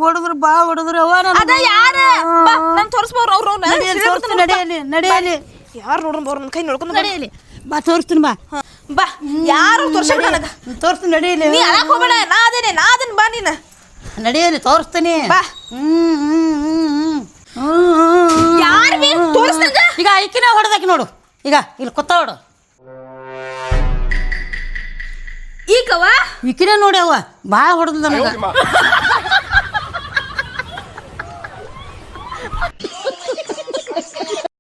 ಹೊಡೆದ್ರು ಬಾ ಹೊಡೆದ್ರು ಅವ್ವ ಅದ ಯಾರ ನಾನು ತೋರಿಸ್ಬೋರು ಅವ್ರು ನಡೆಯಲಿ ಯಾರು ನೋಡ್ರ ನನ್ನ ಕೈ ನೋಡ್ಕೊಂಡು ನಡೆಯಲಿ ಬಾ ತೋರಿಸ್ತೀನಿ ಬಾ ಬಾ ಯಾರು ತೋರ್ಸಕ್ ನನಗ ತೋರಿಸ್ತೀನಿ ನಡೆಯಲಿ ನೀ ಅಳಕ್ ಹೋಗ್ಬೇಡ ನಾ ಅದೇನೆ ಬಾ ನೀನು ನಡೆಯಲಿ ತೋರಿಸ್ತೀನಿ ಬಾ ಯಾರು ಬಿ ತೋರಿಸ್ದಂಗ ಈಗ ಐಕಿನ ಹೊಡೆದಾಕಿ ನೋಡು ಈಗ ಇಲ್ಲಿ ಕೊತ್ತ ಹೊಡು ಈಗವ ಈಕಿನ ನೋಡಿ ಅವ್ವ ಭಾಳ ಹೊಡೆದ್ಲು ನನಗೆ